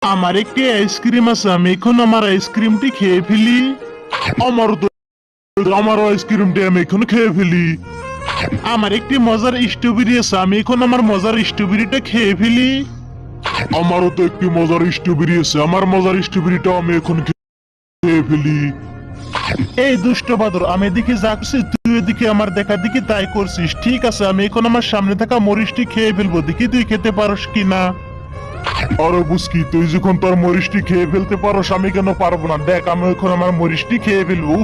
আমার একটি আইসক্রিম আছে, আমি এখন আমার আইসক্রিমটি খেয়ে ফেলি। আমার তো আমার আইসক্রিমটি আমি এখন খেয়ে ফেলি। আমার একটি মজার স্ট্রবেরি আছে, আমি এখন আমার মজার স্ট্রবেরিটা খেয়ে ফেলি। আমারও তো একটি মজার স্ট্রবেরি আছে, আমার মজার স্ট্রবেরিটা আমি এখন খেয়ে ফেলি। এই দুষ্ট বাদর, আমি এদিকে যা করছি তুই এদিকে আমার দেখা দেখি তাই করছিস। ঠিক আছে, আমি এখন আমার সামনে থাকা মরিচটি খেয়ে ফেলবো, দেখি তুই খেতে পারস কিনা। আরে বুঝকি, তুই যখন তোর মরিচটি খেয়ে ফেলতে পারোস, আমি কেন পারবো না? দেখ, আমি এখন আমার মরিচটি খেয়ে ফেলবো।